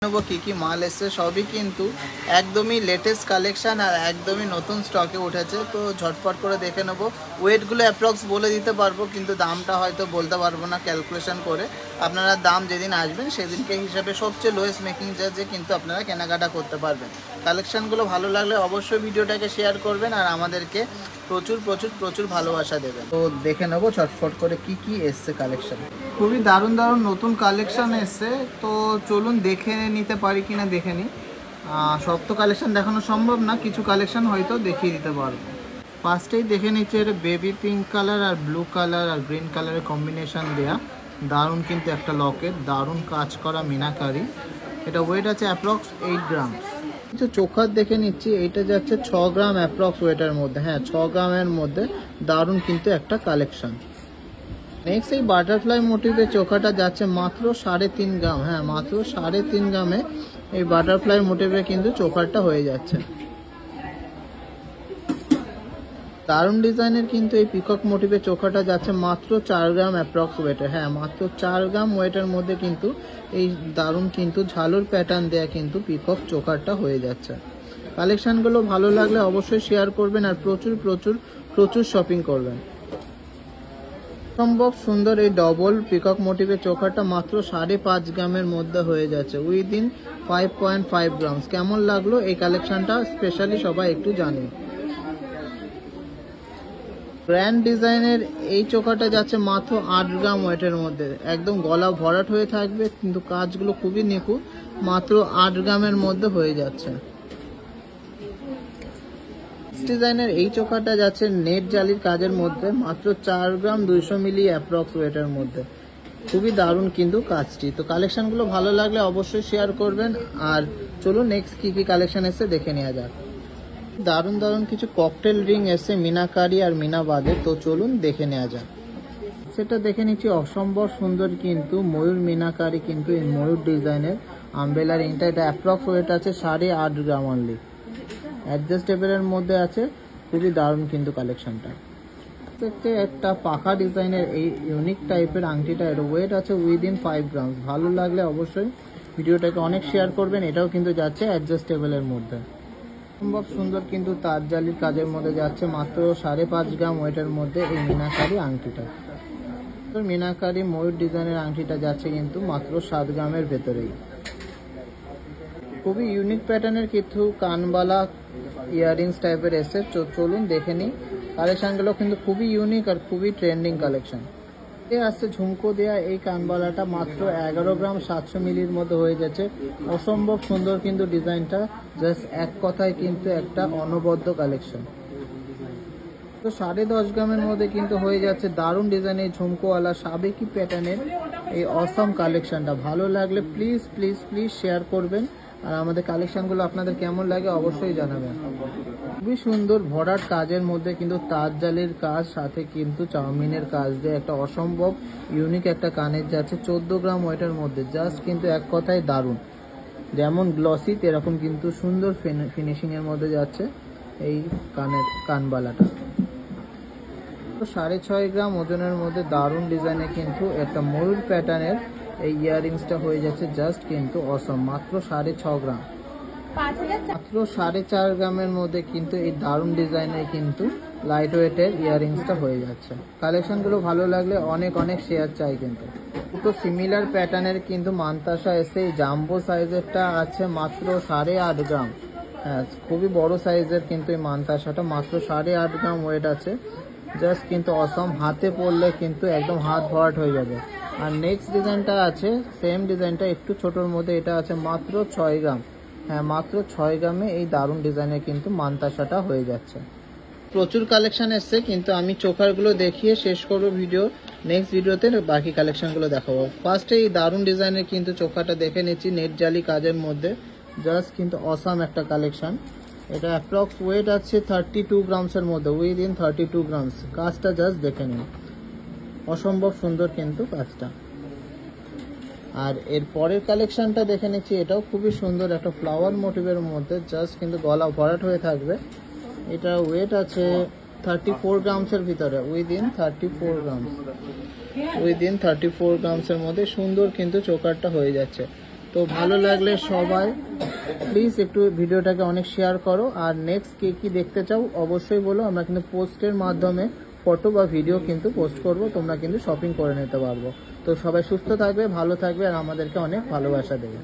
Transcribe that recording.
নেবো কি কি মাল এসছে সবই কিন্তু একদমই লেটেস্ট কালেকশন আর একদমই নতুন স্টকে উঠেছে। তো ঝটপট করে দেখে নেবো। ওয়েটগুলো অ্যাপ্রক্স বলে দিতে পারবো, কিন্তু দামটা হয়তো বলতে পারবো না ক্যালকুলেশন করে। আপনারা দাম যেদিন আসবেন সেদিনকে হিসাবে সবচেয়ে লোয়েস্ট মেকিং চার্জে কিন্তু আপনারা কেনাকাটা করতে পারবেন। কালেকশানগুলো ভালো লাগলে অবশ্যই ভিডিওটাকে শেয়ার করবেন আর আমাদেরকে প্রচুর প্রচুর প্রচুর ভালোবাসা দেবেন। তো দেখে নেবো ঝটফট করে কি কি এসছে কালেকশন। খুবই দারুণ দারুণ নতুন কালেকশন এসছে, তো চলুন দেখে নিতে পারি কিনা দেখে নিই। সব তো কালেকশন দেখানো সম্ভব না, কিছু কালেকশন হয়তো দেখিয়ে দিতে পারবো। ফার্স্টেই দেখে নিচ্ছে এটা বেবি পিঙ্ক কালার আর ব্লু কালার আর গ্রিন কালারের কম্বিনেশন দেয়া দারুণ কিন্তু একটা লকেট, দারুণ কাজ করা মিনাকারি। এটা ওয়েট আছে অ্যাপ্রক্স 8 গ্রাম। কিছু চোখার দেখে নিচ্ছি, এইটা যাচ্ছে 6 গ্রাম অ্যাপ্রক্স ওয়েটের মধ্যে। হ্যাঁ, 6 গ্রামের মধ্যে দারুণ কিন্তু একটা কালেকশন। নেক্সট এই বাটারফ্লাই মোটিভের চোখাটা যাচ্ছে মাত্র 3.5 গ্রাম। হ্যাঁ, মাত্র 3.5 গ্রামে এই বাটারফ্লাই মোটিভে কিন্তু চোখারটা হয়ে যাচ্ছে। দারুণ ডিজাইনের কিন্তু এই পিকক মোটিভের চোখাটা যাচ্ছে মাত্র 4 গ্রাম অ্যাপ্রক্স ওয়েটে। হ্যাঁ, মাত্র 4 গ্রাম ওয়েটের মধ্যে কিন্তু এই দারুণ কিন্তু ঝালুর প্যাটার্ন দেয়া কিন্তু পিকক চোখারটা হয়ে যাচ্ছে। কালেকশনগুলো ভালো লাগলে অবশ্যই শেয়ার করবেন আর প্রচুর প্রচুর প্রচুর শপিং করবেন। সম্ভব সুন্দর এই ডবল পিকক মোটিভের চোখাটা মাত্র 5.5 গ্রামের মধ্যে হয়ে যাচ্ছে উইদিন 5.5 গ্রামস। কেমন লাগলো এই কালেকশনটা স্পেশালি সবাই একটু জানিয়ে। গ্র্যান্ড ডিজাইনের এই চোখাটা যাচ্ছে মাত্র 8 গ্রাম ওয়েটের মধ্যে, একদম গলা ভরাট হয়ে থাকবে কিন্তু কাজগুলো খুবই নিখুঁত, মাত্র 8 গ্রামের মধ্যে হয়ে যাচ্ছে। ডিজাইনের এই চোখাটা যাচ্ছে নেট জালির কাজের মধ্যে, মাত্র 4 গ্রাম 200 মিলি অ্যাপ্রক্স ওয়েটের মধ্যে। খুবই দারুণ কিন্তু কাজটি। তো কালেকশনগুলো ভালো লাগলে অবশ্যই শেয়ার করবেন আর চলুন নেক্সট কি কি কালেকশন এসে দেখে নেওয়া যাক। দারুণ দারুণ কিছু ককটেল রিং এসে মিনাকারি আর মিনাবাদে, তো চলুন দেখে নেওয়া যাক। সেটা দেখে নিচ্ছি অসম্ভব সুন্দর কিন্তু ময়ূর মিনাকারি কিন্তু এই ময়ূর ডিজাইনের আমব্রেলা রিংটা। এটা অ্যাপ্রক্স ওয়েট আছে 8.5 গ্রাম অনলি, অ্যাডজাস্টেবলের মধ্যে আছে। খুবই দারুণ কিন্তু কালেকশনটা। একটা পাখা ডিজাইনের এই ইউনিক টাইপের আংটিটা, এর ওয়েট আছে উইদিন 5 গ্রাম। ভালো লাগলে অবশ্যই ভিডিওটাকে অনেক শেয়ার করবেন। এটাও কিন্তু যাচ্ছে অ্যাডজাস্টেবলের মধ্যে। সম্ভব সুন্দর কিন্তু তার জালির কাজের মধ্যে যাচ্ছে মাত্র 5.5 গ্রাম ওয়েটের মধ্যে এই মিনাকারি আংটিটা। তো মিনাকারি ময়ূর ডিজাইনের আংটিটা যাচ্ছে কিন্তু মাত্র 7 গ্রামের ভেতরেই। খুবই ইউনিক প্যাটার্নের কিছু কানবালা ইয়াররিংস টাইপের এসে, চলুন দেখে নিই। কালেকশনগুলো কিন্তু খুবই ইউনিক আর খুবই ট্রেন্ডিং কালেকশন। এ আসছে ঝুমকো দেয়া এই কানবালাটা মাত্র 11 গ্রাম 700 মিলির মধ্যে হয়ে যাচ্ছে। অসম্ভব সুন্দর কিন্তু ডিজাইনটা, জাস্ট এক কথায় কিন্তু একটা অনবদ্য কালেকশন। তো 10.5 গ্রামের মধ্যে কিন্তু হয়ে যাচ্ছে দারুণ ডিজাইনের ঝুমকোওয়ালা সাবেকি প্যাটার্নের এই অসম কালেকশনটা। ভালো লাগলে প্লিজ প্লিজ প্লিজ শেয়ার করবেন আর আমাদের কালেকশনগুলো আপনাদের কেমন লাগে অবশ্যই জানাবেন। খুবই সুন্দর ভরাট কাজের মধ্যে কিন্তু তার জালির কাজ, সাথে কিন্তু চাউমিনের কাজ দিয়ে একটা অসম্ভব ইউনিক একটা কানের যাচ্ছে 14 গ্রাম ওয়েটের মধ্যে। জাস্ট কিন্তু এক কথায় দারুণ, যেমন গ্লসি এরকম কিন্তু সুন্দর ফিনিশিংয়ের মধ্যে যাচ্ছে এই কানবালাটা। 6.5 গ্রাম ওজনের মধ্যে দারুণ ডিজাইনে কিন্তু একটা ময়ূর প্যাটার্নের এই ইয়াররিংসটা হয়ে যাচ্ছে জাস্ট কিন্তু অসম। মাত্র 6.5 গ্রাম, মাত্র 4.5 গ্রামের মধ্যে কিন্তু এই দারুণ ডিজাইনের কিন্তু লাইট ওয়েটের ইয়াররিংসটা হয়ে যাচ্ছে। কালেকশনগুলো ভালো লাগলে অনেক অনেক শেয়ার চাই কিন্তু। দুটো সিমিলার প্যাটার্নের কিন্তু মান্তাসা এসে এই জাম্বো সাইজেরটা আছে মাত্র 8.5 গ্রাম। হ্যাঁ, খুবই বড় সাইজের কিন্তু এই মান্তাসাটা মাত্র 8.5 গ্রাম ওয়েট আছে। জাস্ট কিন্তু অসম, হাতে পরলে কিন্তু একদম হাত ভরাট হয়ে যাবে। আর নেক্সট ডিজাইনটা আছে সেম ডিজাইনটা একটু ছোটোর মধ্যে, এটা আছে মাত্র 6 গ্রাম। হ্যাঁ, মাত্র 6 গ্রামে এই দারুণ ডিজাইনের কিন্তু মান্তাসাটা হয়ে যাচ্ছে। প্রচুর কালেকশন এসছে কিন্তু আমি চোখারগুলো দেখিয়ে শেষ করবো ভিডিও। নেক্সট ভিডিওতে বাকি কালেকশনগুলো দেখাবো। ফার্স্টে এই দারুণ ডিজাইনের কিন্তু চোখাটা দেখে নিচ্ছি নেট জালি কাজের মধ্যে, জাস্ট কিন্তু অসাম একটা কালেকশন। এটা অ্যাপ্রক্স ওয়েট আছে 32 গ্রামসের মধ্যে উইদিন 32 গ্রামস। কাজটা জাস্ট দেখে নিন, অসম্ভব সুন্দর কিন্তু কাজটা। আর এর পরের কালেকশনটা দেখে নিচ্ছি, এটাও খুবই সুন্দর একটা ফ্লাওয়ার মোটিভের মধ্যে, জাস্ট কিন্তু গলা ভরাট হয়ে থাকবে। এটা ওয়েট আছে 34 গ্রামসের ভিতরে উইদিন 34 গ্রামস। উইদিন 34 গ্রামসের মধ্যে সুন্দর কিন্তু চোকারটা হয়ে যাচ্ছে। তো ভালো লাগলে সবাই প্লিজ একটু ভিডিওটাকে অনেক শেয়ার করো। আর নেক্সট কে কি দেখতে চাও অবশ্যই বলো, আমরা কিন্তু পোস্টের মাধ্যমে ফটো বা ভিডিও কিন্তু পোস্ট করব, তোমরা কিন্তু শপিং করে নিতে পারবো। তো সবাই সুস্থ থাকবে, ভালো থাকবে আর আমাদেরকে অনেক ভালোবাসা দেবে।